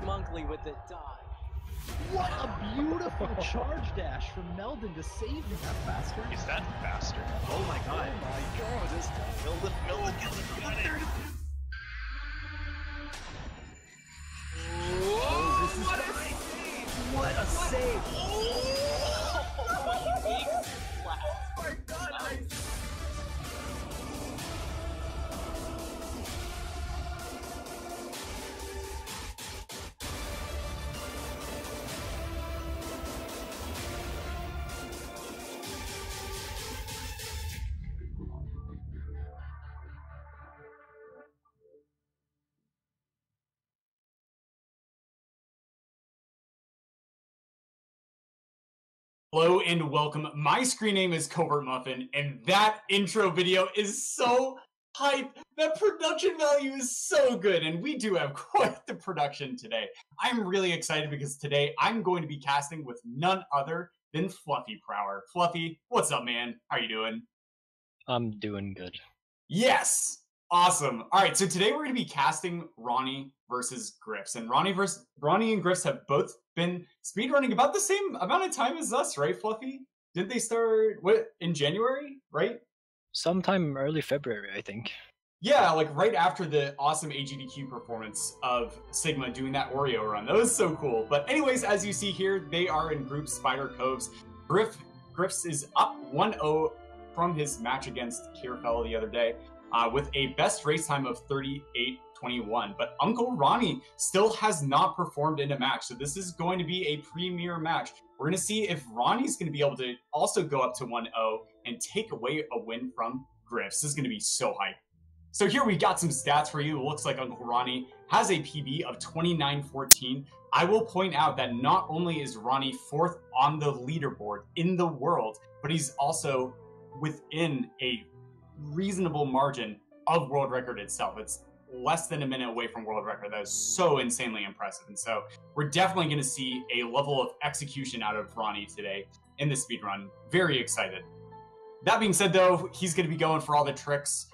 Monkley with the dive. What a beautiful charge dash from Meldon to save that bastard. Is that bastard? Oh my god. Oh my god. Milden gets it. Oh, this is what a save! Oh, big slap. Oh my god, nice! Hello and welcome. My screen name is Covert Muffin, and that intro video is so hype. That production value is so good, and we do have quite the production today. I'm really excited because today I'm going to be casting with none other than Fluffy Prower. Fluffy, what's up, man? How you doing? I'm doing good. Yes! Awesome. All right, so today we're going to be casting Ronny versus Grifs, and Ronny and Grifs have both been speedrunning about the same amount of time as us, right, Fluffy? Did they start in January, right? Sometime early February, I think. Yeah, like right after the awesome AGDQ performance of Sigma doing that Oreo run. That was so cool. But anyways, as you see here, they are in group Spider Coves. Grifs is up 1-0 from his match against Kirfell the other day. With a best race time of 38:21. But UncleRonny still has not performed in a match, so this is going to be a premier match. We're going to see if Ronny's going to be able to also go up to 1-0 and take away a win from Grifs. This is going to be so hype. So here we got some stats for you. It looks like UncleRonny has a PB of 29:14. I will point out that not only is Ronny 4th on the leaderboard in the world, but he's also within a reasonable margin of world record itself. It's less than a minute away from world record. That is so insanely impressive. And so we're definitely going to see a level of execution out of Ronny today in the speedrun. Very excited. That being said, though, he's going to be going for all the tricks.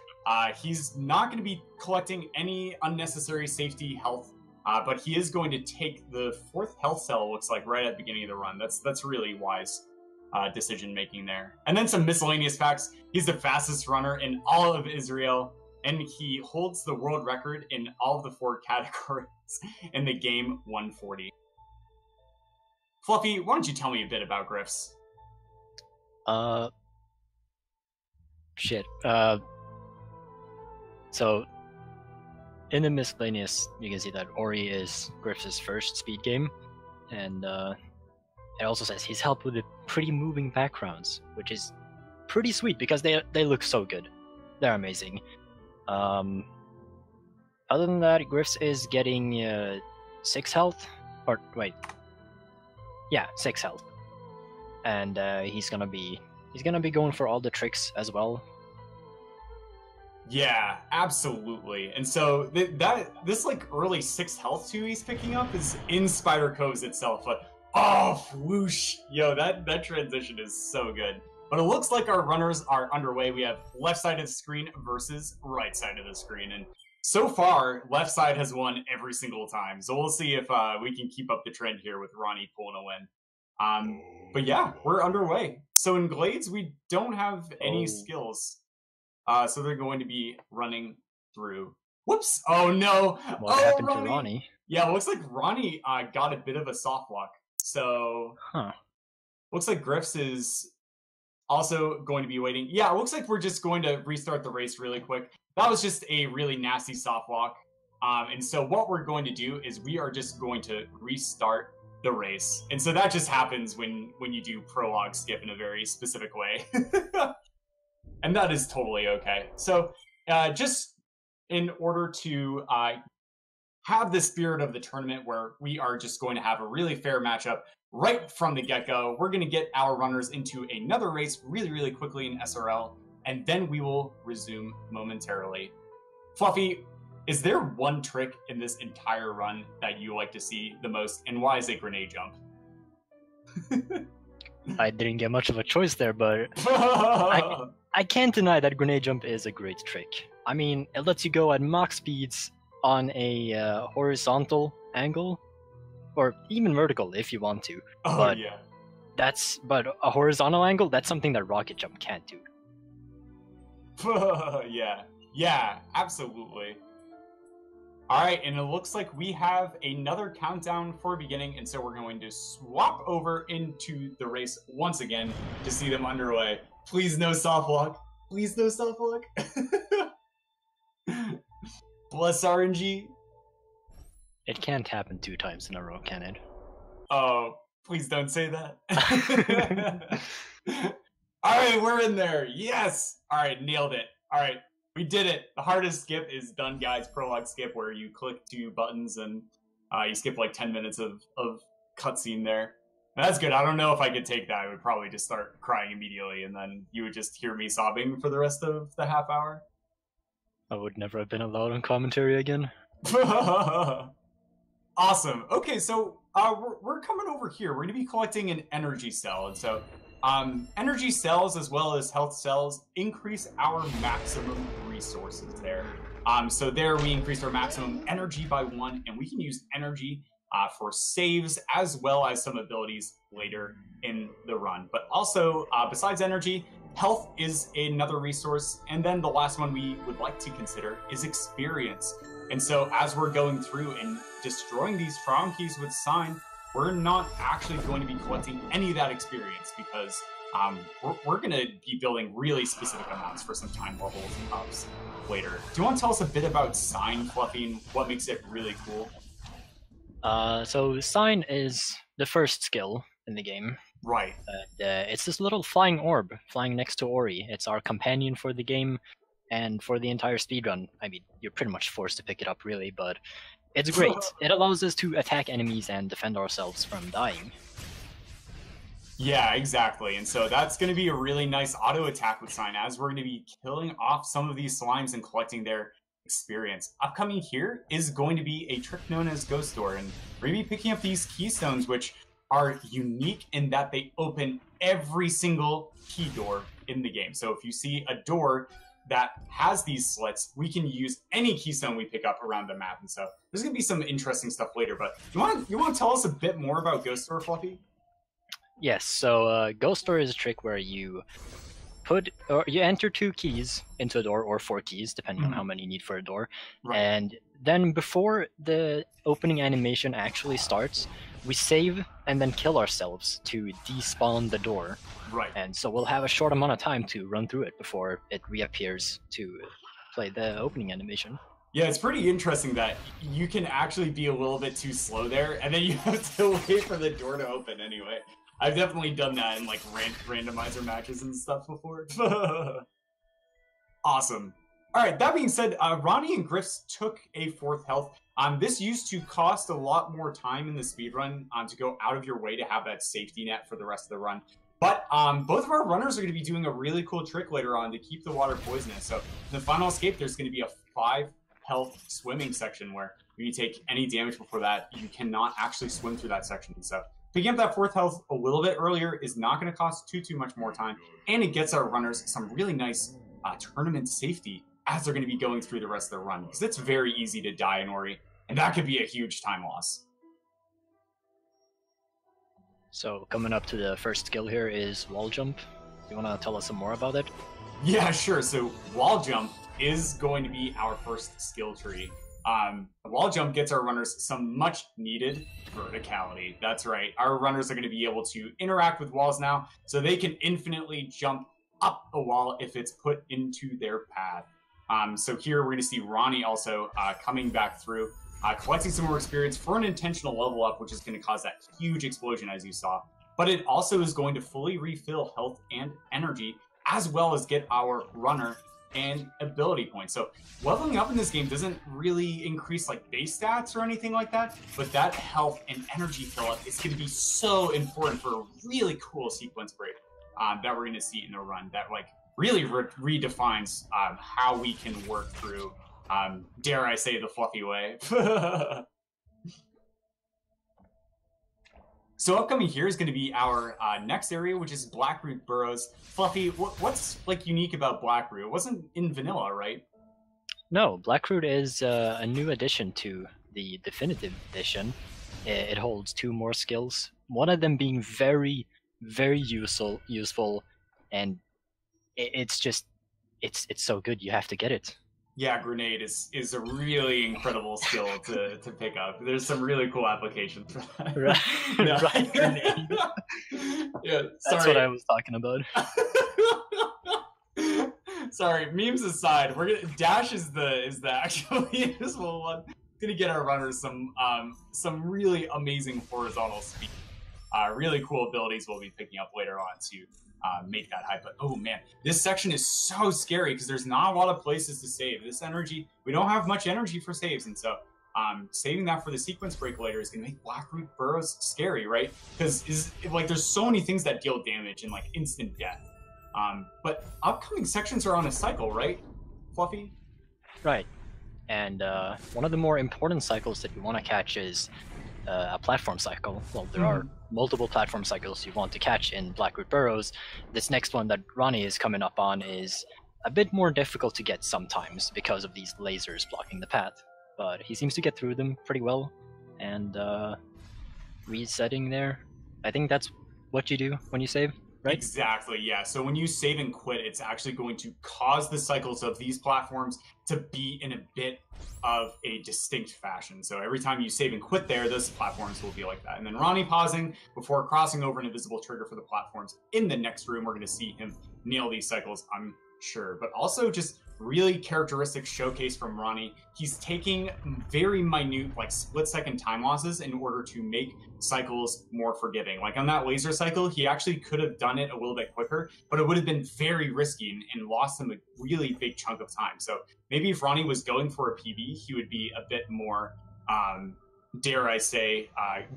He's not going to be collecting any unnecessary safety health, but he is going to take the 4th health cell, looks like, right at the beginning of the run. That's really wise decision making there. And then some miscellaneous facts. He's the fastest runner in all of Israel, and he holds the world record in all of the 4 categories in the game 140. Fluffy, why don't you tell me a bit about Grifs? So in the miscellaneous, you can see that Ori is Grifs' first speed game, and it also says he's helped with the pretty moving backgrounds, which is pretty sweet because they look so good. They're amazing. Other than that, Grifs is getting 6 health, or wait, yeah, 6 health, and he's gonna be going for all the tricks as well. Yeah, absolutely. And so this like early 6 health too he's picking up is in Spider Coves itself. But oh, whoosh! Yo, that transition is so good. But it looks like our runners are underway. We have left side of the screen versus right side of the screen. And so far, left side has won every single time. So we'll see if we can keep up the trend here with Ronny pulling a win. But yeah, we're underway. So in Glades, we don't have any skills. So they're going to be running through. Whoops! Oh no! What happened to Ronny? Yeah, it looks like Ronny got a bit of a soft block. So looks like Grifs is also going to be waiting. Yeah, it looks like we're just going to restart the race really quick. That was just a really nasty soft block. And so what we're going to do is we are just going to restart the race. And so that just happens when you do prologue skip in a very specific way. And that is totally okay. So just in order to have the spirit of the tournament where we are just going to have a really fair matchup right from the get-go, we're going to get our runners into another race really, really quickly in SRL, and then we will resume momentarily. Fluffy, is there one trick in this entire run that you like to see the most, and why is it grenade jump? I didn't get much of a choice there, but I can't deny that grenade jump is a great trick. I mean, it lets you go at max speeds on a horizontal angle, or even vertical if you want to. Oh But yeah. but a horizontal angle, that's something that rocket jump can't do. Yeah, absolutely. All right, and it looks like we have another countdown for beginning, and so we're going to swap over into the race once again to see them underway. Please no soft lock. Please no soft lock. Bless RNG. It can't happen 2 times in a row, can it? Oh, please don't say that. All right, we're in there. Yes. All right, nailed it. All right, we did it. The hardest skip is done, guys. Prologue skip, where you click 2 buttons and you skip like 10 minutes of cutscene there. And that's good. I don't know if I could take that. I would probably just start crying immediately, and then you would just hear me sobbing for the rest of the half hour. I would never have been allowed on commentary again. Awesome. Okay, so we're coming over here. We're going to be collecting an energy cell, and so energy cells as well as health cells increase our maximum resources there. So there we increase our maximum energy by 1, and we can use energy for saves as well as some abilities later in the run. But also, besides energy, health is another resource, and then the last one we would like to consider is experience. And so as we're going through and destroying these Tron keys with Sign, we're not actually going to be collecting any of that experience because we're going to be building really specific amounts for some time levels ups later. Do you want to tell us a bit about Sign, Fluffy, and what makes it really cool? So Sign is the first skill in the game. Right. It's this little flying orb flying next to Ori. It's our companion for the game and for the entire speedrun. I mean, you're pretty much forced to pick it up, really, but it's great. It allows us to attack enemies and defend ourselves from dying. Yeah, exactly. And so that's going to be a really nice auto attack with Sign, as we're going to be killing off some of these slimes and collecting their experience. Upcoming here is going to be a trick known as Ghost Door, and we're going to be picking up these keystones, which are unique in that they open every single key door in the game. So if you see a door that has these slits, we can use any keystone we pick up around the map. And so there's going to be some interesting stuff later, but you want to tell us a bit more about Ghost Door, Fluffy? Yes, so Ghost Door is a trick where you enter 2 keys into a door, or 4 keys, depending on how many you need for a door. Right. And then before the opening animation actually starts, we save and then kill ourselves to despawn the door. Right. And so we'll have a short amount of time to run through it before it reappears to play the opening animation. Yeah, it's pretty interesting that you can actually be a little bit too slow there, and then you have to wait for the door to open anyway. I've definitely done that in like randomizer matches and stuff before. Awesome. All right, that being said, Ronnie and Grifs took a 4th health. This used to cost a lot more time in the speedrun to go out of your way to have that safety net for the rest of the run. But both of our runners are going to be doing a really cool trick later on to keep the water poisonous. So in the final escape, there's going to be a 5 health swimming section where when you take any damage before that, you cannot actually swim through that section. So picking up that 4th health a little bit earlier is not going to cost too much more time, and it gets our runners some really nice tournament safety as they're going to be going through the rest of the run, because it's very easy to die in Ori, and that could be a huge time loss. So coming up to the first skill here is wall jump. You want to tell us some more about it? Yeah, sure. So wall jump is going to be our first skill tree. Wall jump gets our runners some much needed verticality. That's right. Our runners are going to be able to interact with walls now, so they can infinitely jump up a wall if it's put into their path. So here we're going to see Ronnie also coming back through, collecting some more experience for an intentional level up, which is going to cause that huge explosion as you saw. But it also is going to fully refill health and energy, as well as get our runner and ability points. So leveling up in this game doesn't really increase like base stats or anything like that, but that health and energy fill up is going to be so important for a really cool sequence break that we're going to see in the run that like really redefines how we can work through, dare I say, the Fluffy way. So upcoming here is going to be our next area, which is Blackroot Burrows. Fluffy, what's like unique about Blackroot? It wasn't in vanilla, right? No, Blackroot is a new addition to the definitive edition. It holds 2 more skills. One of them being very, very useful, and it's just it's so good. You have to get it. Yeah, grenade is a really incredible skill to pick up. There's some really cool applications for that. Right, Yeah. right, grenade. Yeah, That's sorry. what I was talking about. Sorry, memes aside, we're gonna Dash is the actually useful one. Gonna get our runners some really amazing horizontal speed. Really cool abilities we'll be picking up later on to make that high. But oh man, this section is so scary because there's not a lot of places to save. This energy, we don't have much energy for saves, and so saving that for the sequence break later is gonna make Blackroot Burrows scary, right? Because like there's so many things that deal damage and like instant death. But upcoming sections are on a cycle, right, Fluffy? Right. And one of the more important cycles that you want to catch is a platform cycle. Well, there are multiple platform cycles you want to catch in Blackroot Burrows. This next one that Ronnie is coming up on is a bit more difficult to get sometimes because of these lasers blocking the path. But he seems to get through them pretty well. And resetting there, I think that's what you do when you save. Right? Exactly, yeah. So when you save and quit, it's actually going to cause the cycles of these platforms to be in a bit of a distinct fashion. So every time you save and quit there, those platforms will be like that. And then Ronnie pausing before crossing over an invisible trigger for the platforms in the next room. We're going to see him nail these cycles, I'm sure. But also just really characteristic showcase from Ronnie. He's taking very minute, like split-second time losses in order to make cycles more forgiving. Like on that laser cycle, he actually could have done it a little bit quicker, but it would have been very risky and lost him a really big chunk of time. So maybe if Ronnie was going for a PB, he would be a bit more, dare I say,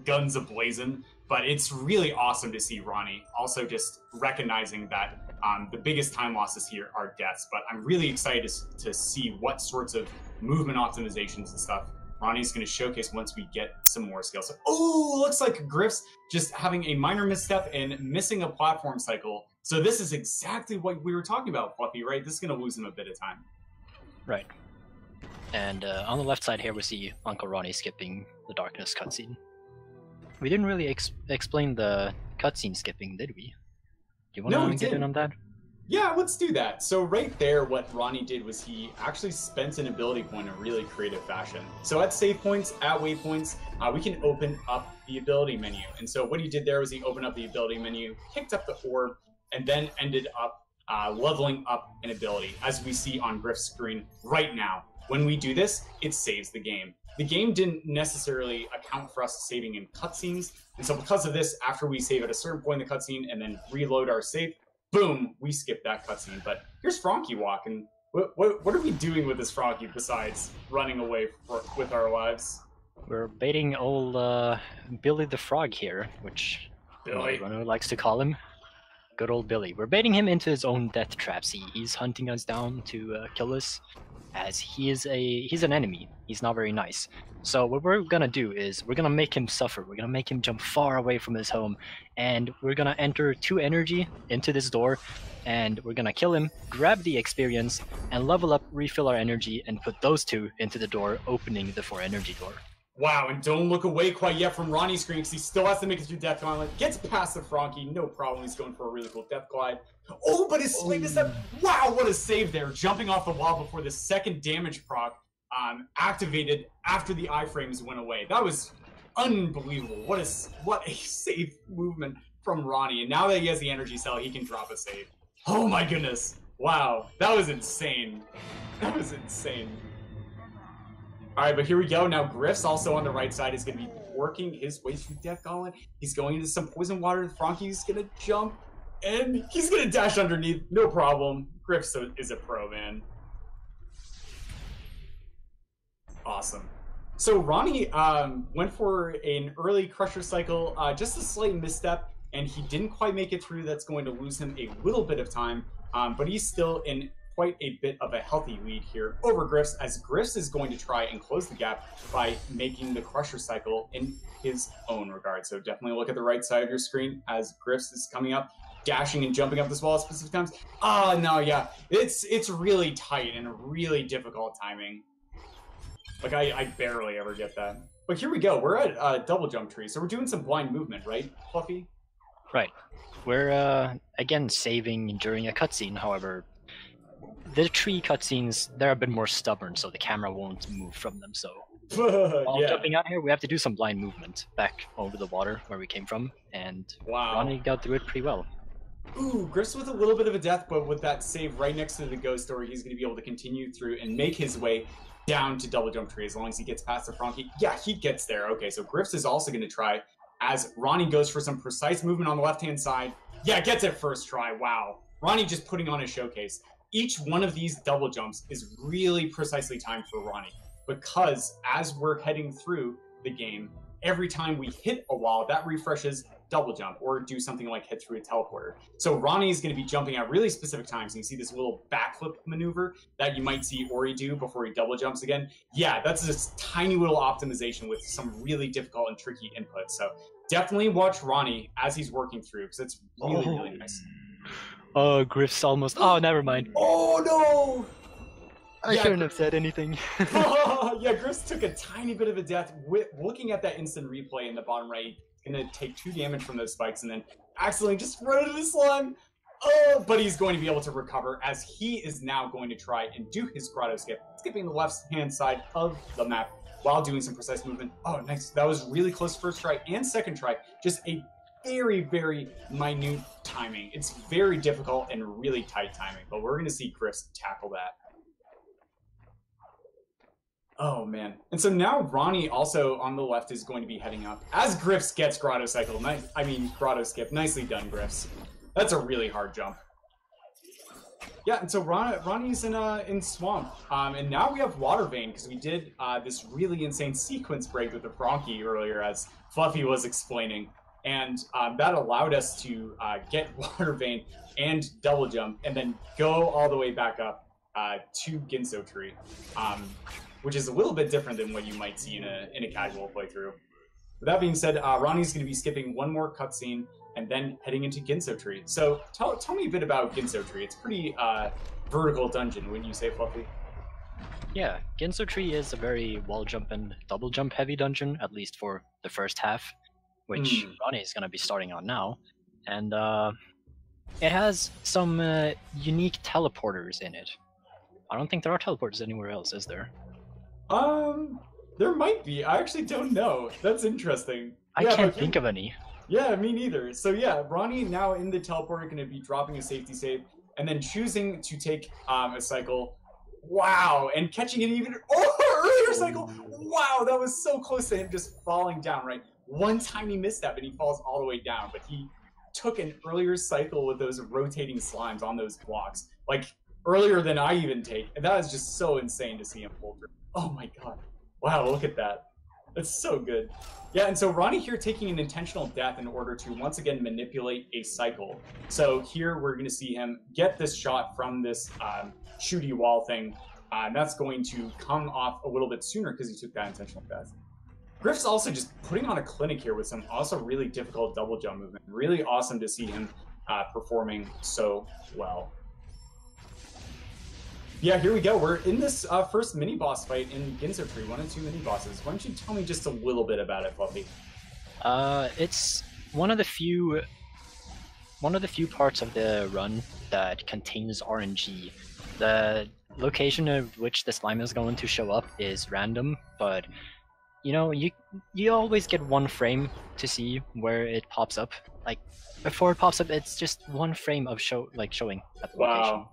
guns ablazing. But it's really awesome to see Ronnie also just recognizing that the biggest time losses here are deaths. But I'm really excited to see what sorts of movement optimizations and stuff Ronnie's going to showcase once we get some more skills. So, oh, looks like Grifs just having a minor misstep and missing a platform cycle. So this is exactly what we were talking about, Fluffy, right? This is going to lose him a bit of time. Right. And on the left side here, we see UncleRonny skipping the Darkness cutscene. We didn't really explain the cutscene skipping, did we? Do you want to get in on that? Yeah, let's do that. So right there, what Ronnie did was he actually spent an ability point in a really creative fashion. So at save points, at waypoints, we can open up the ability menu. And so what he did there was he opened up the ability menu, picked up the orb, and then ended up leveling up an ability, as we see on Grif's screen right now. When we do this, it saves the game. The game didn't necessarily account for us saving in cutscenes, and so because of this, after we save at a certain point in the cutscene and then reload our save, boom, we skip that cutscene. But here's Frankie walking. What are we doing with this Frankie besides running away with our lives? We're baiting old Billy the Frog here, which everyone likes to call him. Good old Billy. We're baiting him into his own death traps. He's hunting us down to kill us, as he's an enemy. He's not very nice. So what we're gonna do is we're gonna make him suffer. We're gonna make him jump far away from his home, and we're gonna enter 2 energy into this door, and we're gonna kill him, grab the experience, and level up, refill our energy, and put those 2 into the door, opening the 4 energy door. Wow, and don't look away quite yet from Ronnie's screen because he still has to make it through Death Gauntlet. Gets past the Frankie, no problem. He's going for a really cool Death Glide. Oh, but his swing is up. Wow, what a save there. Jumping off the wall before the second damage proc activated after the iframes went away. That was unbelievable. What a save movement from Ronnie. And now that he has the energy cell, he can drop a save. Oh my goodness. Wow, that was insane. That was insane. All right, but here we go. Now Grif's also on the right side is going to be working his way through Death Gauntlet. He's going into some poison water. Frankie's going to jump, and he's going to dash underneath. No problem. Grif is a pro, man. Awesome. So Ronnie went for an early Crusher cycle, just a slight misstep, and he didn't quite make it through. That's going to lose him a little bit of time, but he's still in quite a bit of a healthy lead here over Grifs, as Grifs is going to try and close the gap by making the Crusher cycle in his own regard. So definitely look at the right side of your screen as Grifs is coming up, dashing and jumping up this wall at specific times. No, yeah, it's really tight and really difficult timing. Like I barely ever get that. But here we go. We're at double jump tree, so we're doing some blind movement, right, Fluffy? Right. We're again saving during a cutscene. However, the tree cutscenes, they're a bit more stubborn, so the camera won't move from them. So while jumping out here, we have to do some blind movement back over the water where we came from, and Wow. Ronnie got through it pretty well. Ooh, Grifs with a little bit of a death, but with that save right next to the ghost story, he's going to be able to continue through and make his way down to double jump tree as long as he gets past the Frankie. Yeah, he gets there. Okay, so Grifs is also going to try as Ronnie goes for some precise movement on the left-hand side. Yeah, gets it first try. Wow. Ronnie just putting on a showcase. Each one of these double jumps is really precisely timed for Ronnie because as we're heading through the game, every time we hit a wall, that refreshes double jump or do something like hit through a teleporter. So Ronnie is going to be jumping at really specific times. And you see this little backflip maneuver that you might see Ori do before he double jumps again. Yeah, that's this tiny little optimization with some really difficult and tricky inputs. So definitely watch Ronnie as he's working through because it's really, really nice. Oh, Grif's almost... Oh, never mind. Oh, no! I shouldn't have said anything. Yeah, Grifs took a tiny bit of a death. Looking at that instant replay in the bottom right, going to take 2 damage from those spikes and then accidentally just run into the slime. Oh, but he's going to be able to recover as he is now going to try and do his grotto skip, skipping the left-hand side of the map while doing some precise movement. Oh, nice. That was really close first try and second try. Just a very, very minute timing. It's very difficult and really tight timing, but we're going to see Grifs tackle that. Oh, man. And so now Ronnie also on the left is going to be heading up as Grifs gets grotto cycle. Grotto skip. Nicely done, Grifs. That's a really hard jump. Yeah, and so Ronnie's in Swamp. And now we have Water Vein because we did this really insane sequence break with the Frankie earlier as Fluffy was explaining. And that allowed us to get Water Vein and double jump and then go all the way back up to Ginso Tree. Which is a little bit different than what you might see in a casual playthrough. With that being said, Ronnie's going to be skipping one more cutscene and then heading into Ginso Tree. So tell me a bit about Ginso Tree. It's a pretty vertical dungeon, wouldn't you say, Fluffy? Yeah, Ginso Tree is a very wall jump and double jump heavy dungeon, at least for the first half, which Ronnie is going to be starting on now. And it has some unique teleporters in it. I don't think there are teleporters anywhere else, is there? There might be. I actually don't know. That's interesting. I can't think of any. Yeah, me neither. So yeah, Ronnie now in the teleporter going to be dropping a safety save and then choosing to take a cycle. Wow, and catching an even earlier cycle. Wow, that was so close to him just falling down, right? One tiny misstep and he falls all the way down, but he took an earlier cycle with those rotating slimes on those blocks. Like earlier than I even take. And that is just so insane to see him pull through. Oh my god. Wow, look at that. That's so good. Yeah, and so Ronnie here taking an intentional death in order to once again manipulate a cycle. So here we're going to see him get this shot from this shooty wall thing. And that's going to come off a little bit sooner because he took that intentional death. Grif's also just putting on a clinic here with some also really difficult double jump movement. Really awesome to see him performing so well. Yeah, here we go. We're in this first mini-boss fight in Ginso Tree, 1 and 2 mini-bosses. Why don't you tell me just a little bit about it, Fluffy? It's one of the few parts of the run that contains RNG. The location of which the slime is going to show up is random, but you know, you always get one frame to see where it pops up. Like before it pops up, it's just one frame of showing at the location.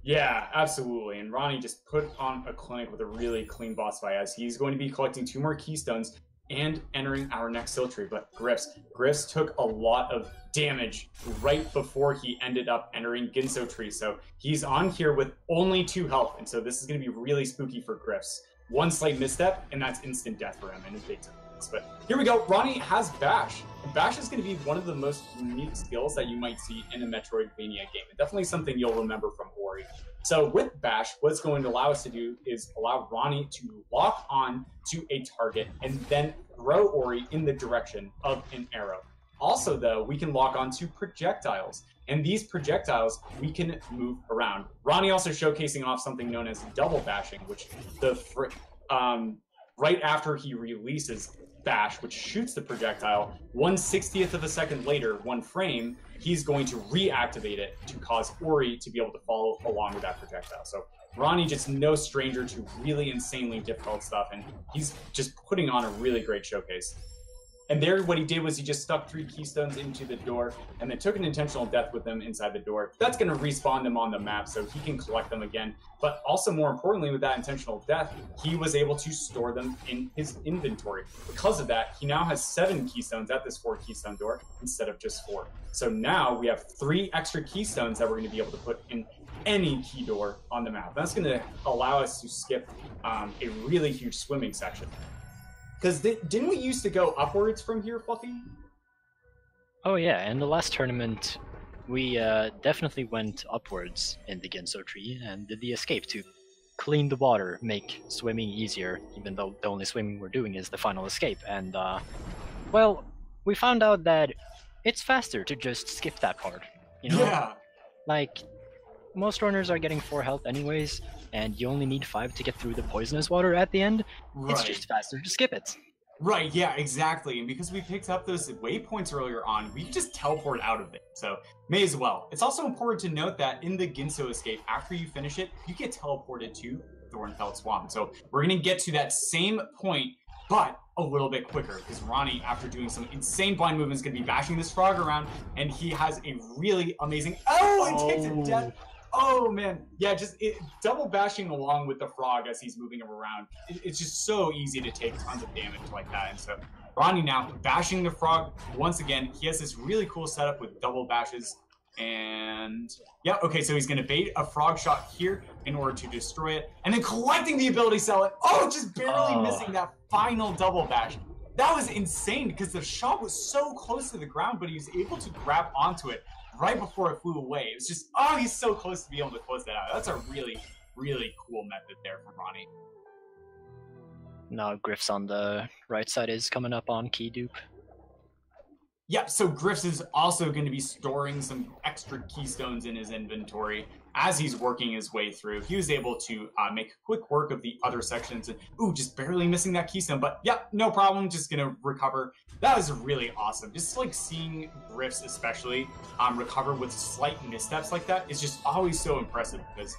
Yeah, absolutely. And Ronnie just put on a clinic with a really clean boss fight as he's going to be collecting 2 more keystones and entering our next Sill Tree. But Grifs took a lot of damage right before he ended up entering Ginso Tree. So he's on here with only 2 health. And so this is going to be really spooky for Grifs. One slight misstep, and that's instant death for him in his big time. But here we go. Ronnie has Bash. And Bash is going to be one of the most unique skills that you might see in a Metroidvania game. And definitely something you'll remember from Ori. So with Bash, what it's going to allow us to do is allow Ronnie to lock on to a target and then throw Ori in the direction of an arrow. Also, though, we can lock on to projectiles. And these projectiles, we can move around. Ronnie also showcasing off something known as double bashing, which the right after he releases Bash, which shoots the projectile, 1/60th of a second later, 1 frame, he's going to reactivate it to cause Ori to be able to follow along with that projectile. So Ronnie just no stranger to really insanely difficult stuff, and he's just putting on a really great showcase. And there, what he did was he just stuck 3 keystones into the door and then took an intentional death with them inside the door. That's going to respawn them on the map so he can collect them again. But also, more importantly, with that intentional death, he was able to store them in his inventory. Because of that, he now has 7 keystones at this 4 keystone door instead of just 4. So now we have 3 extra keystones that we're going to be able to put in any key door on the map. That's going to allow us to skip a really huge swimming section. Because didn't we used to go upwards from here, Fluffy? Oh yeah, in the last tournament, we definitely went upwards in the Ginso tree and did the escape to clean the water, make swimming easier, even though the only swimming we're doing is the final escape. And, well, we found out that it's faster to just skip that part, you know? Yeah. Like, most runners are getting 4 health anyways, and you only need 5 to get through the poisonous water at the end. Right. It's just faster to skip it. Right, yeah, exactly. And because we picked up those waypoints earlier on, we can just teleport out of it. So, may as well. It's also important to note that in the Ginso escape, after you finish it, you get teleported to Thornfelt Swamp. So, we're going to get to that same point, but a little bit quicker, because Ronnie, after doing some insane blind movements, is going to be bashing this frog around, and he has a really amazing... Oh, it takes a death... Oh man, yeah, just double bashing along with the frog as he's moving him around. It's just so easy to take tons of damage like that. And so Ronnie now bashing the frog once again. He has this really cool setup with double bashes. And yeah, okay, so he's gonna bait a frog shot here in order to destroy it, and then collecting the ability cell. And oh, just barely missing that final double bash. That was insane because the shot was so close to the ground, but he was able to grab onto it right before it flew away. It was just, oh, he's so close to be able to close that out. That's a really, really cool method there from Ronnie. Now Grifs on the right side is coming up on key dupe. Yeah, so Grifs is also going to be storing some extra keystones in his inventory as he's working his way through. He was able to make quick work of the other sections. And, ooh, just barely missing that keystone. But yeah, no problem. Just going to recover. That was really awesome. Just like seeing Grifs especially recover with slight missteps like that is just always so impressive, because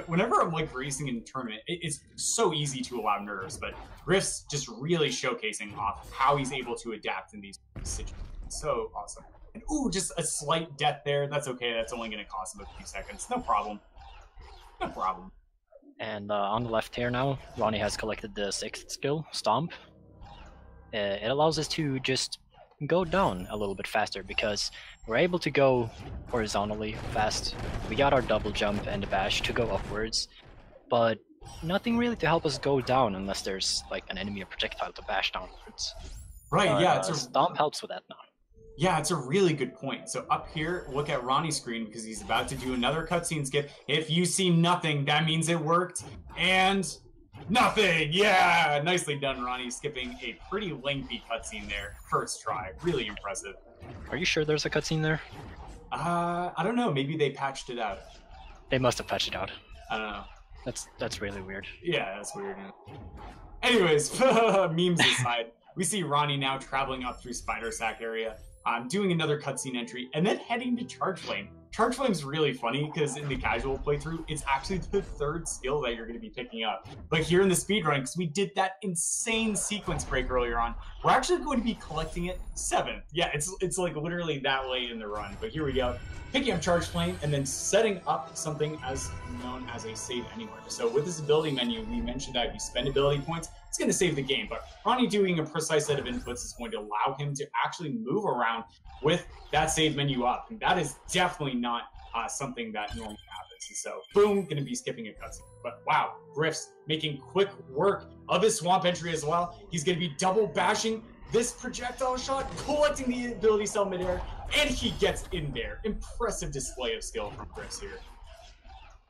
whenever I'm like racing in a tournament, it's so easy to allow nerves. But Grifs just really showcasing off how he's able to adapt in these situations. So awesome. And ooh, just a slight death there. That's okay. That's only going to cost him a few seconds. No problem. No problem. And on the left here now, Ronnie has collected the 6th skill, Stomp. It allows us to just go down a little bit faster because we're able to go horizontally fast. We got our double jump and the bash to go upwards, but nothing really to help us go down unless there's like an enemy or projectile to bash downwards. Right, yeah. Stomp helps with that now. Yeah, it's a really good point. So up here, look at Ronnie's screen because he's about to do another cutscene skip. If you see nothing, that means it worked. And nothing! Yeah! Nicely done, Ronnie. Skipping a pretty lengthy cutscene there. First try. Really impressive. Are you sure there's a cutscene there? I don't know. Maybe they patched it out. They must have patched it out. I don't know. That's really weird. Yeah, that's weird. Anyways, memes aside, we see Ronnie now traveling up through Spider Sack area. Doing another cutscene entry, and then heading to Charge Flame. Charge Flame's really funny because in the casual playthrough, it's actually the 3rd skill that you're going to be picking up. But here in the speedrun, because we did that insane sequence break earlier on, we're actually going to be collecting it 7th. Yeah, it's like literally that late in the run. But here we go. Picking up Charge Flame and then setting up something as known as a save anywhere. So with this ability menu, we mentioned that if you spend ability points, it's going to save the game. But Ronnie doing a precise set of inputs is going to allow him to actually move around with that save menu up. And that is definitely not something that normally happens. And so, boom, going to be skipping a cutscene. But wow, Grifs making quick work of his swamp entry as well. He's going to be double bashing this projectile shot, collecting the ability cell midair, and he gets in there. Impressive display of skill from Grifs here.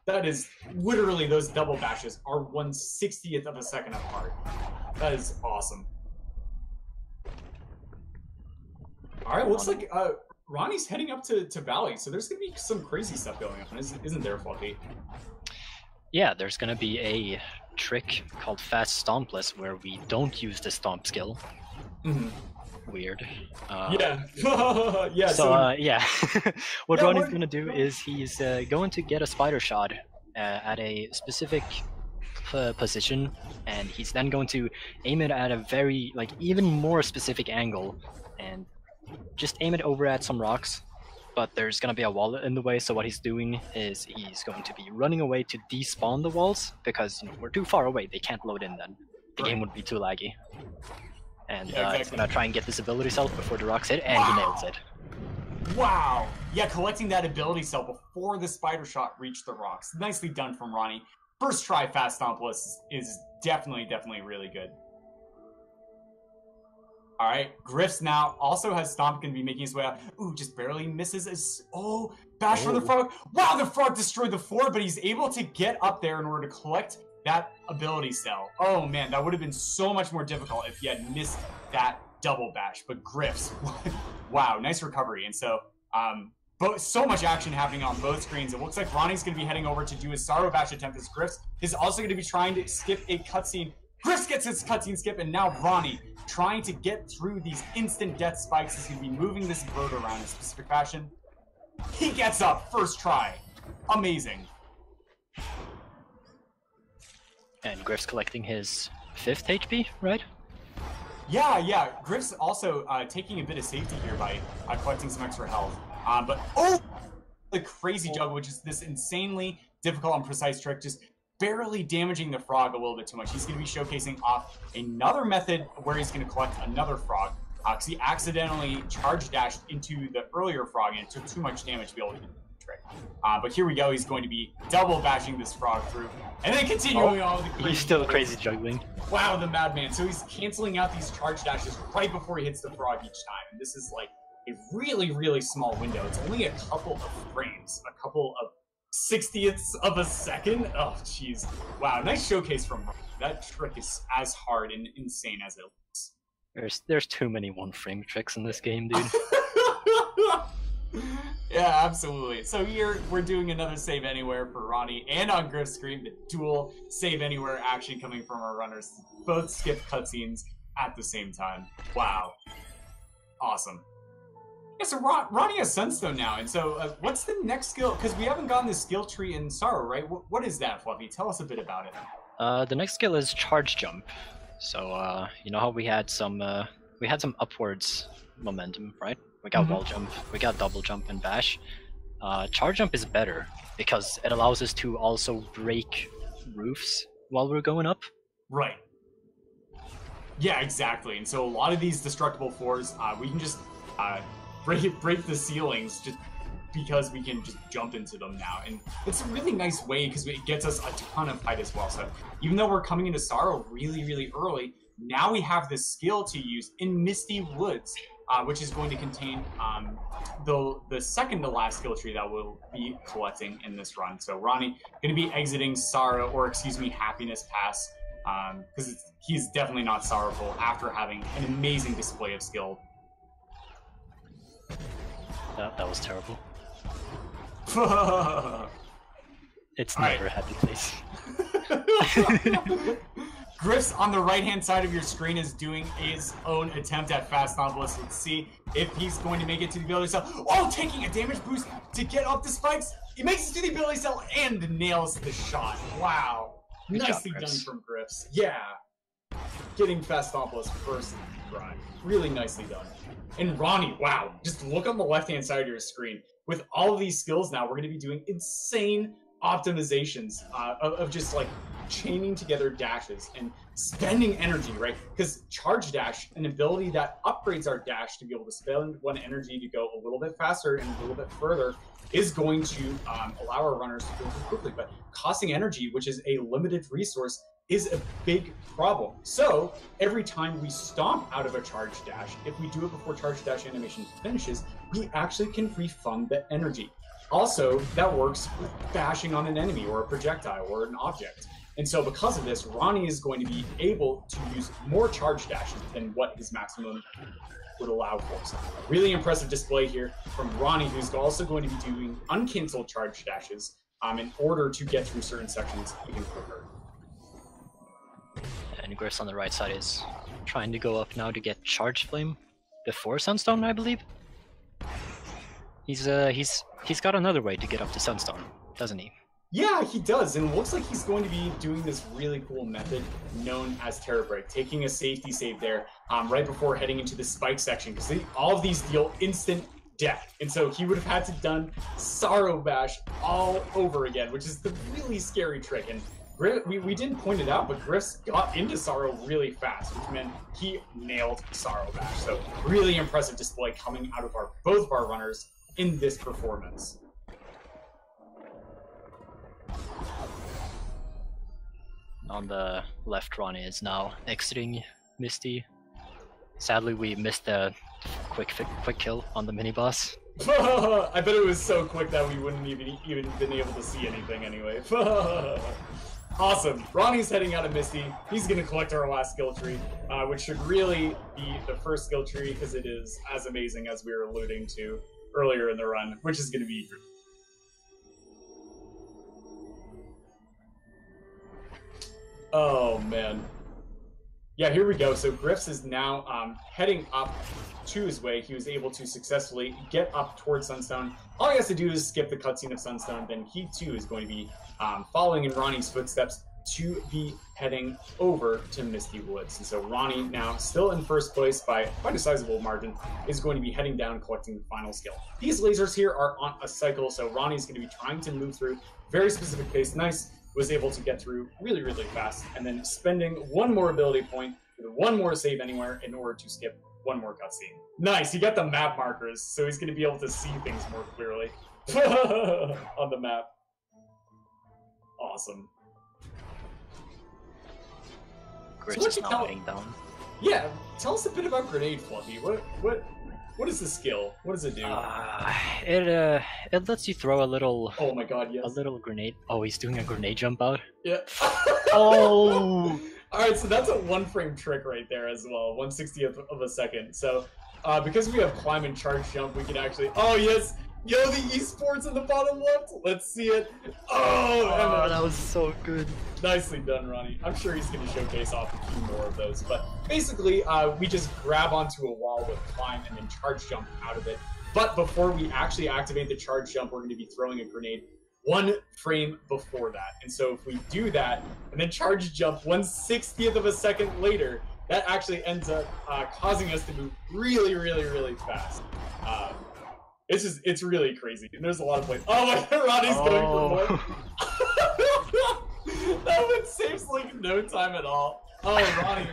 That is literally, those double bashes are 1/60th of a second apart. That is awesome. All right, looks like Ronnie's heading up to Valley, so there's going to be some crazy stuff going on, isn't there, Fluffy? Yeah, there's going to be a trick called Fast Stompless, where we don't use the stomp skill. Weird. Yeah. Yeah. So yeah, what Yeah, Ronnie's what- gonna do is he's going to get a spider shot at a specific position, and he's then going to aim it at a very even more specific angle, and just aim it over at some rocks. But there's gonna be a wall in the way, so what he's doing is he's going to be running away to despawn the walls, because we're too far away, they can't load in then. The game would be too laggy. And Yeah, he's gonna try and get this ability cell before the rocks hit, and he nails it. Wow. Yeah, collecting that ability cell before the spider shot reached the rocks. Nicely done from Ronnie. First try Fast Stompless is definitely really good. All right, Grifs now also has Stomp, going to be making his way out. Ooh, just barely misses. Oh, bash for the frog. Wow, the frog destroyed the floor, but he's able to get up there in order to collect that ability cell. Oh man, that would have been so much more difficult if he had missed that double bash. But Grifs, wow, nice recovery. And so, so much action happening on both screens. It looks like Ronnie's going to be heading over to do his Sorrow Bash attempt as Grifs is also going to be trying to skip a cutscene. Grifs gets his cutscene skip, and now Ronnie trying to get through these instant death spikes. He's going to be moving this bird around in a specific fashion. He gets up first try. Amazing. And Grif's collecting his 5th HP, right? Yeah. Grif's also taking a bit of safety here by collecting some extra health. But the crazy juggle, which is this insanely difficult and precise trick, just barely damaging the frog a little bit too much. He's going to be showcasing off another method where he's going to collect another frog, because he accidentally charge dashed into the earlier frog and it took too much damage to be able to do the trick. But here we go. He's going to be double bashing this frog through, and then continuing on with the crazy. He's still crazy juggling. Wow, the madman. So he's canceling out these charge dashes right before he hits the frog each time. And this is like a really small window. It's only a couple of frames, a couple of 60ths of a second. Oh, jeez. Wow, nice showcase from Ronnie. That trick is as hard and insane as it looks. There's too many one-frame tricks in this game, dude. Yeah, absolutely. So here we're doing another save anywhere for Ronnie, and on Grif's screen, the dual save anywhere action coming from our runners. Both skip cutscenes at the same time. Wow. Awesome. Yeah, so Ronnie has Sunstone now, and so what's the next skill? Because we haven't gotten the skill tree in Sorrow, right? What is that, Fluffy? Tell us a bit about it. The next skill is Charge Jump. So you know how we had some upwards momentum, right? We got wall jump, we got double jump and bash. Charge Jump is better because it allows us to also break roofs while we're going up. Right. Yeah, exactly. And so a lot of these destructible floors, we can just break the ceilings just because we can just jump into them now. And it's a really nice way because it gets us a ton of height as well. So even though we're coming into Sorrow really early, now we have this skill to use in Misty Woods, which is going to contain the second to last skill tree that we'll be collecting in this run. So Ronnie going to be exiting Sorrow, or excuse me, Happiness Pass, because he's definitely not sorrowful after having an amazing display of skill. That was terrible. It's All never right. a happy place. Grifs on the right-hand side of your screen is doing his own attempt at Fast Stompless. Let's see if he's going to make it to the ability cell. Oh, taking a damage boost to get up the spikes. He makes it to the ability cell and nails the shot. Wow. Good Nicely job, done Grifs. from Grifs. Yeah. Getting Fast Stompless first try. Really nicely done. And Ronnie, wow. Just look on the left-hand side of your screen. With all of these skills now, we're going to be doing insane optimizations of just like chaining together dashes and spending energy, right? Because Charge Dash, an ability that upgrades our dash to be able to spend one energy to go a little bit faster and a little bit further, is going to allow our runners to go quickly. But costing energy, which is a limited resource, is a big problem. So every time we stomp out of a charge dash, if we do it before charge dash animation finishes, we actually can refund the energy. Also, that works with bashing on an enemy or a projectile or an object. And so because of this, Ronnie is going to be able to use more charge dashes than what his maximum would allow for. So really impressive display here from Ronnie, who's also going to be doing uncanceled charge dashes in order to get through certain sections even quicker. And Grifs on the right side is trying to go up now to get Charge Flame before Sunstone, I believe. He's got another way to get up to Sunstone, doesn't he? Yeah, he does, and it looks like he's going to be doing this really cool method known as Terror Break, taking a safety save there right before heading into the spike section, because all of these deal instant death, and so he would have had to done Sorrow Bash all over again, which is the really scary trick. And we didn't point it out, but Grifs got into Sorrow really fast, which meant he nailed Sorrow Bash. So really impressive display coming out of both of our runners in this performance. On the left, Ronnie is now exiting Misty. Sadly, we missed the quick kill on the mini boss. I bet it was so quick that we wouldn't even been able to see anything anyway. Awesome. Ronnie's heading out of Misty. He's going to collect our last skill tree, which should really be the first skill tree because it is as amazing as we were alluding to earlier in the run, which is going to be... Oh, man. Yeah, here we go. So Grifs is now heading up to his way. He was able to successfully get up towards Sunstone. All he has to do is skip the cutscene of Sunstone. Then he, too, is going to be following in Ronnie's footsteps to be heading over to Misty Woods. And so Ronnie, now still in first place by quite a sizable margin, is going to be heading down, collecting the final skill. These lasers here are on a cycle, so Ronnie's going to be trying to move through very specific pace. Nice. Was able to get through really, really fast, and then spending one more ability point with one more save anywhere in order to skip one more cutscene. Nice, he got the map markers, so he's going to be able to see things more clearly on the map. Awesome. Grifs is now heading down. Yeah, tell us a bit about Grenade, Fluffy. What is the skill? What does it do? It lets you throw a little. Oh my god, yes. A little grenade. Oh, he's doing a grenade jump out. Yeah. Oh. All right, so that's a one-frame trick right there as well, 1/60th of a second. So, because we have climb and charge jump, we can actually. Oh yes, yo, the esports in the bottom left. Let's see it. Oh, that was so good. Nicely done, Ronnie. I'm sure he's going to showcase off a few more of those. But basically, we just grab onto a wall with climb and then charge jump out of it. But before we actually activate the charge jump, we're going to be throwing a grenade one frame before that. And so if we do that, and then charge jump 1/60th of a second later, that actually ends up causing us to move really, really, really fast. It's really crazy. And there's a lot of plays. Oh my god, Ronnie's going for more. That one saves like no time at all. Oh, Ronnie.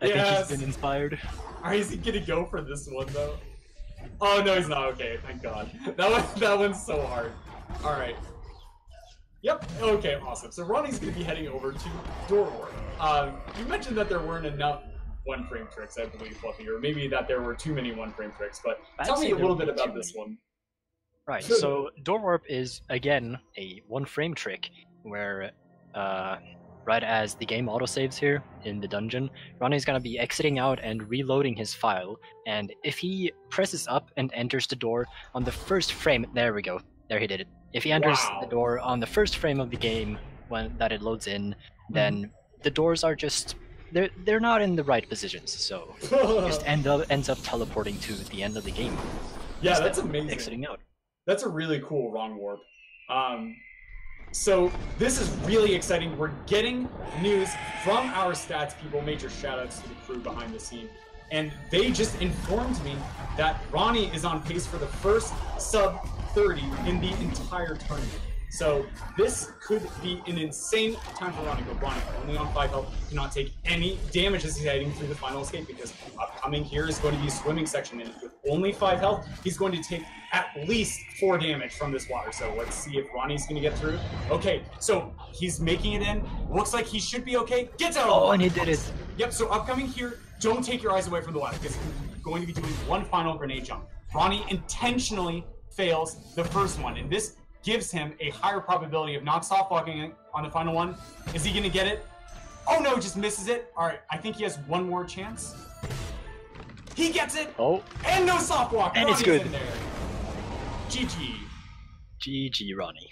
I think he's been inspired. Alright, is he gonna go for this one though? Oh no, he's not. Okay, thank God. That one's so hard. Alright. Yep, okay, awesome. So Ronnie's gonna be heading over to Door Warp. You mentioned that there weren't enough one-frame tricks, I believe, Fluffy, or maybe that there were too many one-frame tricks, but tell me a little bit about this one. Right, so Door Warp is, again, a one-frame trick, where, right as the game autosaves here in the dungeon, Ronnie's gonna be exiting out and reloading his file, and if he presses up and enters the door on the first frame, there we go, there he did it. If he enters the door on the first frame of the game that it loads in, then the doors are just... They're not in the right positions, so it just ends up teleporting to the end of the game. Yeah, that's amazing. Exiting out. That's a really cool wrong warp. So this is really exciting. We're getting news from our stats people. Major shoutouts to the crew behind the scene. And they just informed me that Ronnie is on pace for the first sub 30 in the entire tournament. So this could be an insane time for Ronnie, but Ronnie, only on 5 health, cannot take any damage as he's heading through the final escape, because upcoming here is going to be a swimming section, and with only 5 health, he's going to take at least 4 damage from this water. So let's see if Ronnie's going to get through. Okay, so he's making it in. Looks like he should be okay. Gets out of the water. And he did it. Yep, so upcoming here, don't take your eyes away from the water, because he's going to be doing one final grenade jump. Ronnie intentionally fails the first one, and this gives him a higher probability of not soft walking on the final one. Is he gonna get it? Oh no, just misses it. All right, I think he has one more chance. He gets it. Oh, and no soft walk. And Ronnie's it's good. In there. GG. GG, Ronnie.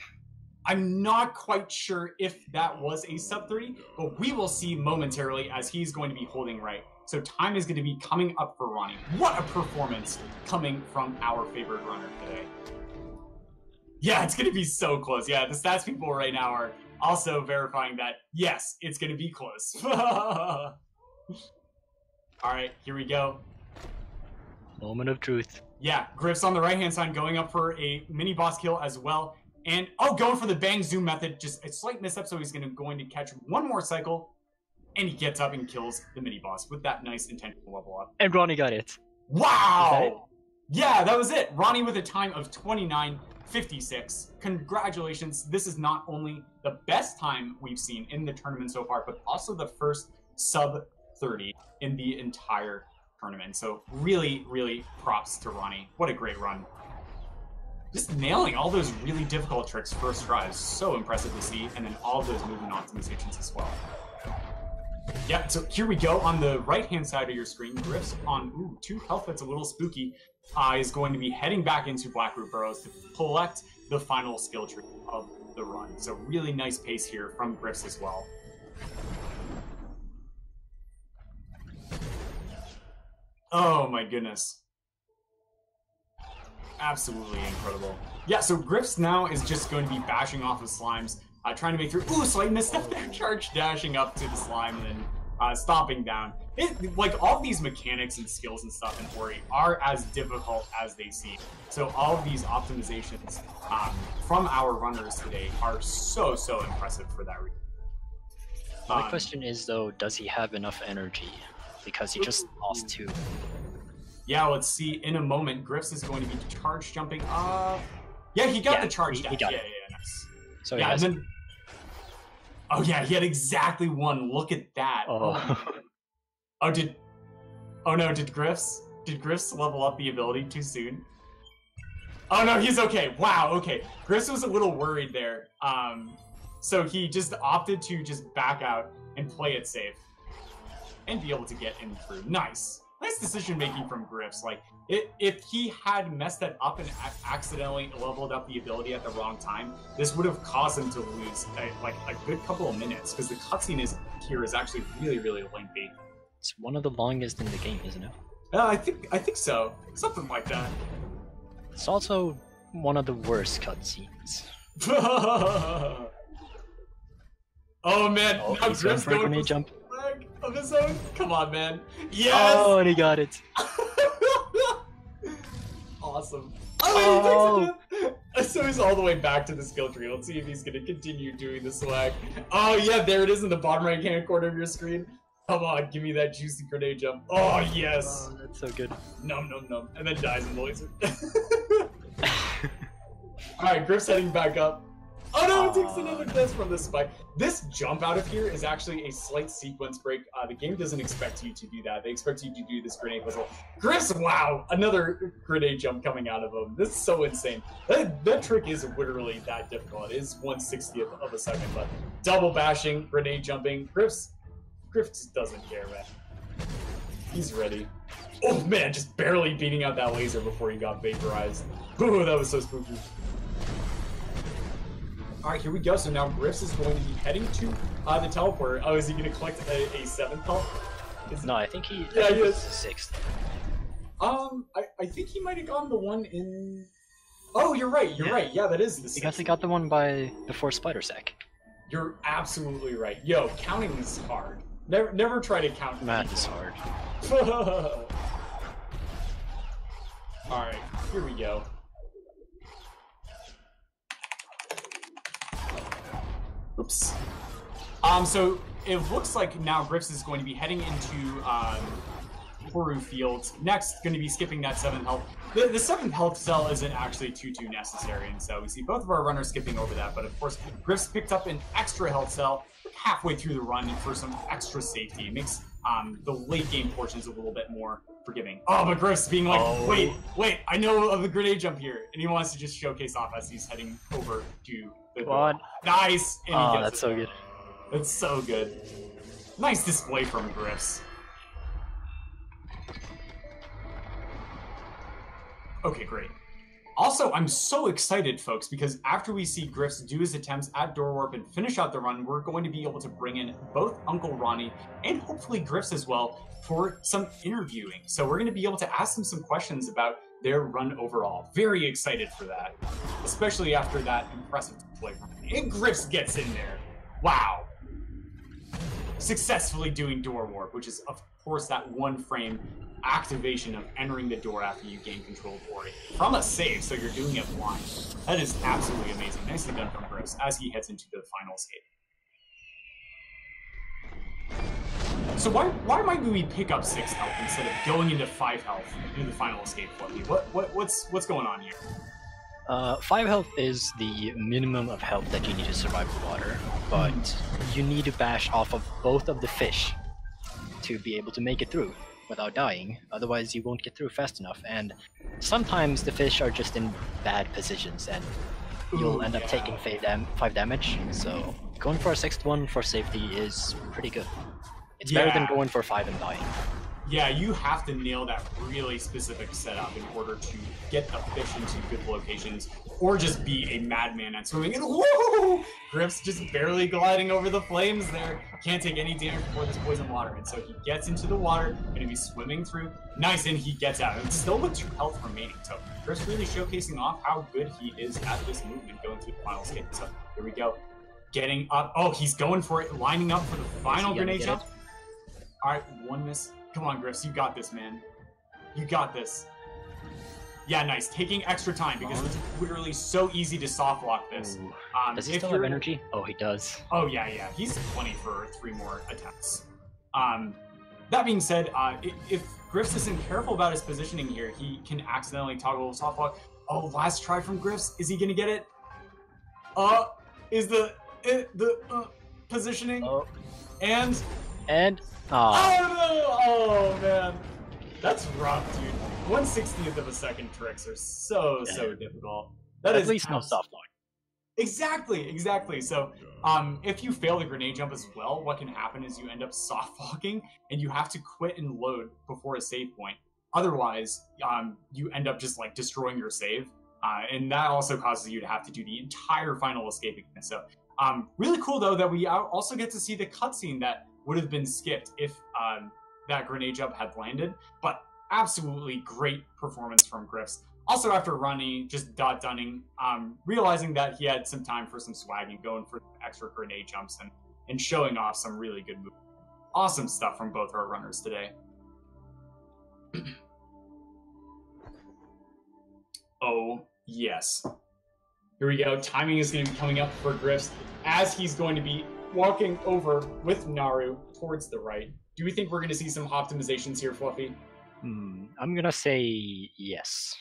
I'm not quite sure if that was a sub 30, but we will see momentarily as he's going to be holding right. So time is going to be coming up for Ronnie. What a performance coming from our favorite runner today. Yeah, it's going to be so close. Yeah, the stats people right now are also verifying that, yes, it's going to be close. All right, here we go. Moment of truth. Yeah, Grifs on the right-hand side going up for a mini boss kill as well. And, oh, going for the bang zoom method. Just a slight misstep, so he's going to catch one more cycle. And he gets up and kills the mini boss with that nice intentional level up. And Ronnie got it. Wow! Yeah, that was it. Ronnie with a time of 29:56. Congratulations. This is not only the best time we've seen in the tournament so far, but also the first sub 30 in the entire tournament. So really, really props to Ronnie. What a great run. Just nailing all those really difficult tricks first try is so impressive to see, and then all of those movement optimizations as well. Yeah, so here we go on the right-hand side of your screen. Grifs on 2 health, that's a little spooky, is going to be heading back into Blackroot Burrows to collect the final skill tree of the run. So really nice pace here from Grifs as well. Oh my goodness. Absolutely incredible. Yeah, so Grifs now is just going to be bashing off of slimes, trying to make through. Ooh, slight misstep there. Charge dashing up to the slime and then stomping down. Like, all these mechanics and skills and stuff in Ori are as difficult as they seem. So all of these optimizations from our runners today are so, so impressive for that reason. My question is, though, does he have enough energy? Because he just lost 2. Yeah, let's see. In a moment, Grifs is going to be charge jumping up. Yeah, he got the charge dash. Yeah, nice. So yeah, and then... Oh yeah, he had exactly 1. Look at that. Oh. Oh, did Grifs level up the ability too soon? Oh no, he's okay. Wow, okay. Grifs was a little worried there. So he just opted to just back out and play it safe. And be able to get in through. Nice. Nice decision making from Grifs. Like, if he had messed that up and accidentally leveled up the ability at the wrong time, this would have caused him to lose a good couple of minutes, because the cutscene here is actually really, really lengthy. It's one of the longest in the game, isn't it? I think so. Something like that. It's also one of the worst cutscenes. Oh man, oh, now Grifs going going for jump of his own. Come on, man. Yes. Oh, and he got it. Awesome. Oh, so he's all the way back to the skill tree. Let's see if he's gonna continue doing the swag. Oh yeah, there it is in the bottom right hand corner of your screen. Come on, give me that juicy grenade jump. Oh yes. Oh, that's so good. Num num num, and then dies in the laser. All right, Grif's heading back up. Oh no, it takes another miss from this spike. This jump out of here is actually a slight sequence break. The game doesn't expect you to do that. They expect you to do this grenade puzzle. Grifs, wow, another grenade jump coming out of him. This is so insane. That trick is literally that difficult. It is 1/60th of a second, but double bashing, grenade jumping. Grifs doesn't care, man. He's ready. Oh man, just barely beating out that laser before he got vaporized. Ooh, that was so spooky. Alright, here we go. So now Grifs is going to be heading to the teleporter. Oh, is he going to collect a 7th health? No, I think he is 6th. I think he might have gotten the one in... Oh, you're right. Yeah, that is the 6th. Because he got the one before Spider Sack. You're absolutely right. Yo, counting is hard. Never try to count. Math is hard. Alright, here we go. Oops. So it looks like now Grifs is going to be heading into Horu Fields. Next, going to be skipping that 7th health. The 7th health cell isn't actually too necessary, and so we see both of our runners skipping over that. But of course, Grifs picked up an extra health cell halfway through the run for some extra safety. It makes the late game portions a little bit more forgiving. Oh, but Grifs being like, wait, I know of the grenade jump here, and he wants to just showcase off as he's heading over to the What? Nice! And he gets that's so good. That's so good. Nice display from Grifs. Okay, great. Also, I'm so excited, folks, because after we see Grifs do his attempts at door warp and finish out the run, we're going to be able to bring in both UncleRonny and hopefully Grifs as well for some interviewing. So we're going to be able to ask them some questions about their run overall. Very excited for that, especially after that impressive play. And Grifs gets in there. Wow. Successfully doing door warp, which is, of course, that one frame activation of entering the door after you gain control of Ori from a save, so you're doing it blind. That is absolutely amazing. Nicely done from Grifs as he heads into the final escape. So why might we pick up 6 health instead of going into 5 health in the final escape, Fluffy? What's going on here? 5 health is the minimum of health that you need to survive the water, but you need to bash off of both of the fish to be able to make it through without dying, otherwise you won't get through fast enough, and sometimes the fish are just in bad positions and you'll end up taking 5 damage, so going for a 6th one for safety is pretty good. It's better than going for 5 and dying. Yeah, you have to nail that really specific setup in order to get the fish into good locations, or just be a madman at swimming. And whoa! Grifs just barely gliding over the flames there. Can't take any damage before this poison water. And so he gets into the water, gonna be swimming through. Nice, and he gets out. And still with 2 health remaining. So Grifs really showcasing off how good he is at this movement going through the final escape. So here we go. Getting up. Oh, he's going for it, lining up for the final grenade jump. Alright, 1 miss. Come on, Grifs, you got this, man. You got this. Yeah, nice. Taking extra time because it's literally so easy to soft lock this. Does he still have energy? Oh, he does. Oh, yeah. He's plenty for 3 more attempts. That being said, if Grifs isn't careful about his positioning here, he can accidentally toggle soft lock. Oh, last try from Grifs. Is he gonna get it? Is the positioning? Oh. And oh no! Oh man, that's rough, dude. 1/60th of a second tricks are so difficult. That at is least no soft lock. Exactly. So, if you fail the grenade jump as well, what can happen is you end up soft locking, and you have to quit and load before a save point. Otherwise, you end up just like destroying your save, and that also causes you to have to do the entire final escape again. So, really cool though that we also get to see the cutscene that would have been skipped if that grenade jump had landed, but absolutely great performance from Grifs. Also after Ronny just dot-dunning, realizing that he had some time for some swagging, going for extra grenade jumps and showing off some really good moves. Awesome stuff from both our runners today. Oh, yes. Here we go. Timing is going to be coming up for Grifs as he's going to be walking over with Naru towards the right. Do we think we're going to see some optimizations here, Fluffy? I'm going to say yes.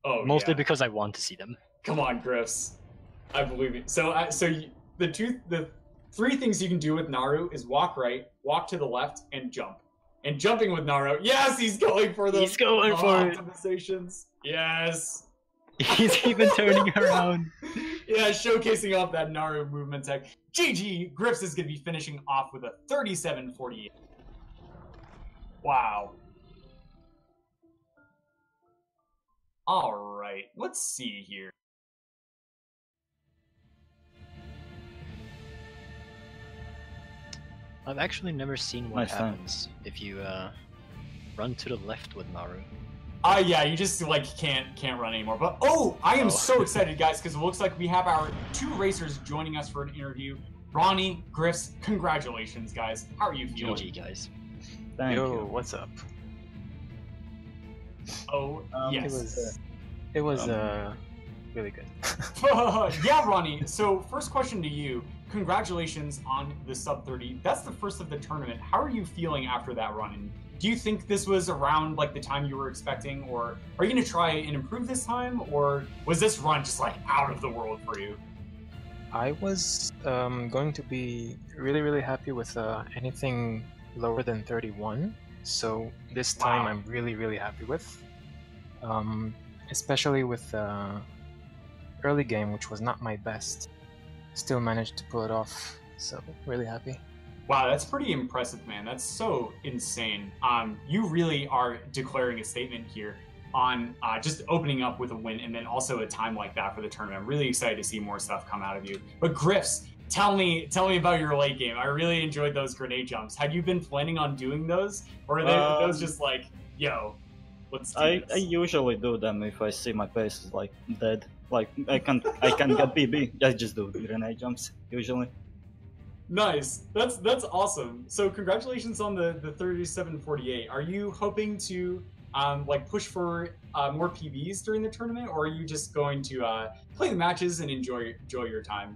Oh, mostly because I want to see them. Come on, Grifs. I believe it. So the 3 things you can do with Naru is walk right, walk to the left, and jump. And jumping with Naru, yes, he's going for those optimizations. Yes. He's even turning around. Yeah, showcasing off that Naru movement tech. GG, Grifs is going to be finishing off with a 37-48. Wow. All right, let's see here. I've actually never seen what happens if you run to the left with Naru. Yeah, you just like can't run anymore. But I am so excited, guys, because it looks like we have our 2 racers joining us for an interview. Ronny, Grifs, congratulations, guys. How are you feeling? GG, guys. Thank you. What's up? Oh, yes. It was really good. Yeah, Ronny. So first question to you. Congratulations on the sub-30. That's the first of the tournament. How are you feeling after that run? And do you think this was around like the time you were expecting, or are you going to try and improve this time, or was this run just like out of the world for you? I was going to be really happy with anything lower than 31. So this time I'm really happy with. Especially with early game, which was not my best. Still managed to pull it off, so really happy. Wow, that's pretty impressive, man. That's so insane. You really are declaring a statement here. on just opening up with a win and then also a time like that for the tournament. I'm really excited to see more stuff come out of you. But Grifs, tell me about your late game. I really enjoyed those grenade jumps. Had you been planning on doing those, or are those just like, yo, let's do this? I usually do them if I see my pace is like dead. Like I can get PB. I just do grenade jumps usually. Nice. That's awesome. So congratulations on the 3748. Are you hoping to like push for more PBs during the tournament, or are you just going to play the matches and enjoy your time?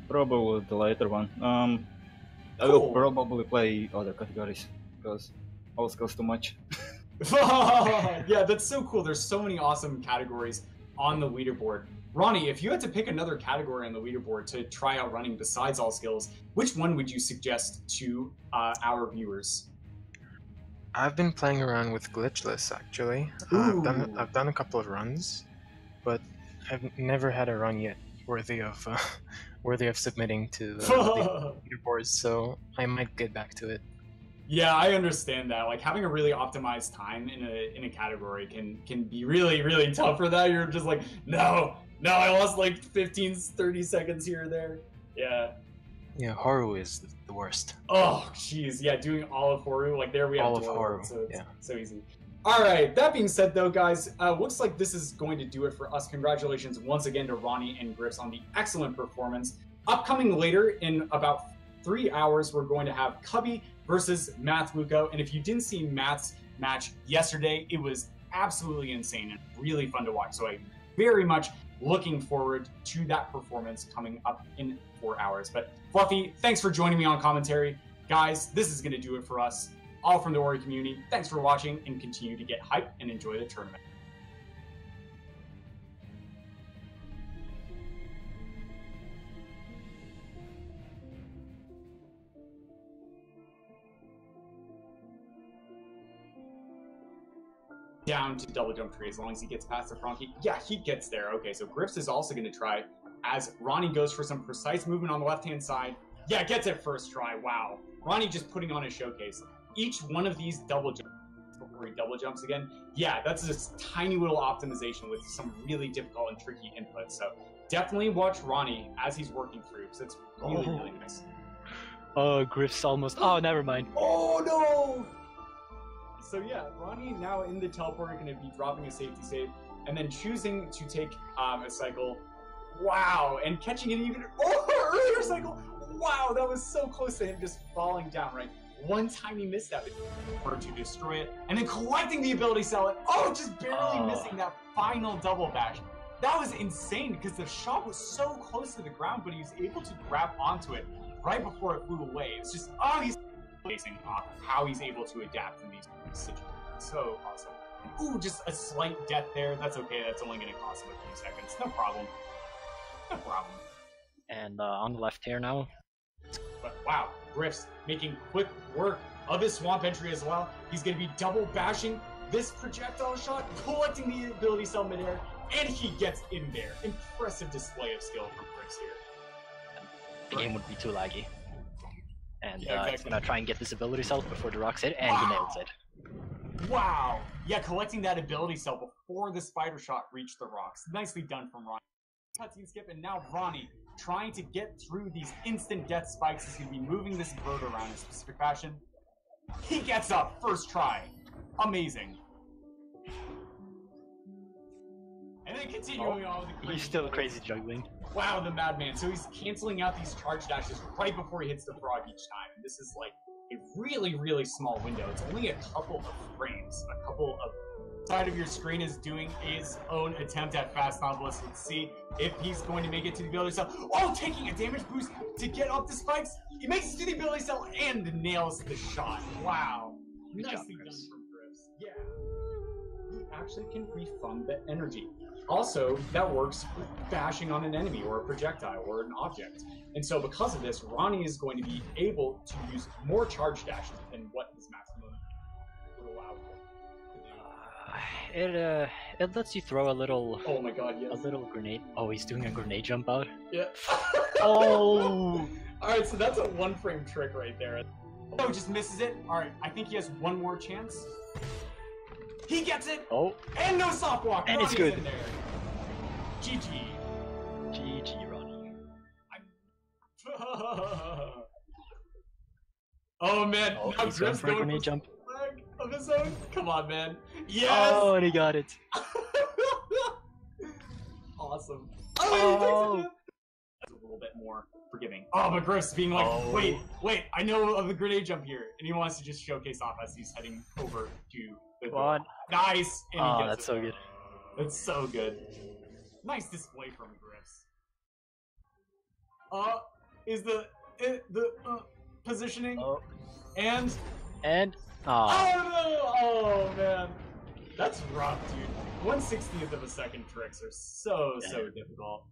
Probably the later one. I Cool. will probably play other categories because always costs too much. Yeah, that's so cool. There's so many awesome categories on the leaderboard. Ronnie, if you had to pick another category on the leaderboard to try out running besides all skills, which one would you suggest to our viewers? I've been playing around with glitchless actually. I've done a couple of runs, but I've never had a run yet worthy of submitting to the leaderboards. So I might get back to it. Yeah, I understand that. Like having a really optimized time in a category can be really tough for that. You're just like, no, I lost like 15, 30 seconds here or there. Yeah. Yeah, Haru is the worst. Oh, jeez. Yeah, doing all of Haru. Like there we have All of Doro, Haru, so it's yeah. so easy. All right. That being said, though, guys, looks like this is going to do it for us. Congratulations once again to Ronnie and Grifs on the excellent performance. Upcoming later in about 3 hours, we're going to have Cubby versus Math Luco. And if you didn't see Math's match yesterday, it was absolutely insane and really fun to watch. So I very much looking forward to that performance coming up in 4 hours. But Fluffy, thanks for joining me on commentary. Guys, this is going to do it for us. All from the Ori community. Thanks for watching and continue to get hype and enjoy the tournament. Down to double jump tree as long as he gets past the Frankie. Yeah, he gets there. Okay, so Grifs is also going to try as Ronnie goes for some precise movement on the left-hand side. Yeah, gets it first try. Wow. Ronnie just putting on a showcase. Each one of these double jumps before he double jumps again. Yeah, that's just tiny little optimization with some really difficult and tricky inputs. So definitely watch Ronnie as he's working through because it's really nice. Oh, Grifs almost. Oh, never mind. Oh no! So yeah, Ronnie now in the teleporter going to be dropping a safety save and then choosing to take a cycle. Wow, and catching an even earlier cycle. Wow, that was so close to him just falling down, right? One tiny misstep or to destroy it, and then collecting the ability cell. Oh, just barely missing that final double bash. That was insane because the shot was so close to the ground, but he was able to grab onto it right before it flew away. It's just, he's amazing how he's able to adapt in these situations. So awesome. Ooh, just a slight death there. That's okay. That's only going to cost him a few seconds. No problem. No problem. And on the left here now. But wow, Grifs making quick work of his swamp entry as well. He's going to be double bashing this projectile shot, collecting the ability cell midair, and he gets in there. Impressive display of skill from Grifs here. The game would be too laggy. And Yeah, exactly. he's gonna try and get this ability cell before the rocks hit, and he nails it. Wow. Yeah, collecting that ability cell before the spider shot reached the rocks. Nicely done from Ronnie. Cutscene skip, and now Ronnie trying to get through these instant death spikes. He's going to be moving this bird around in a specific fashion. He gets up first try. Amazing. And then continuing on with the crazy He's still crazy juggling. Wow, the madman. So he's canceling out these charge dashes right before he hits the frog each time. This is like a really small window. It's only a couple of frames. A couple of side of your screen is doing his own attempt at fast novelist. Let's see if he's going to make it to the ability cell. Oh, taking a damage boost to get up the spikes. He makes it to the ability cell and nails the shot. Wow. Good job, Nicely done Chris. from Grifs. Yeah. He actually can refund the energy. Also, that works with bashing on an enemy or a projectile or an object. And so because of this, Ronnie is going to be able to use more charge dashes than what his maximum would allow for. It lets you throw a little Oh my god, yes. grenade. Oh, he's doing a grenade jump out. Yeah. Oh! Alright, so that's a one frame trick right there. Oh, just misses it. Alright, I think he has one more chance. He gets it! Oh, And no soft walk! And it's Ronnie's good. in there. GG. GG, Ronnie. Oh man, Oh, now he's going Griff's for a going grenade for jump. flag of his own. Come on, man. Yes! Oh, and he got it. Awesome. Oh. He takes it. That's a little bit more forgiving. Oh, but Griff's being like, Oh. wait, I know of the grenade jump here. And he wants to just showcase off as he's heading over to the Come on. Nice! And he Oh, gets that's it. so good. That's so good. Nice display from Griffs. Is the positioning Oh, and and oh oh, no! Oh man, that's rough, dude. 1/60th of a second tricks are so difficult.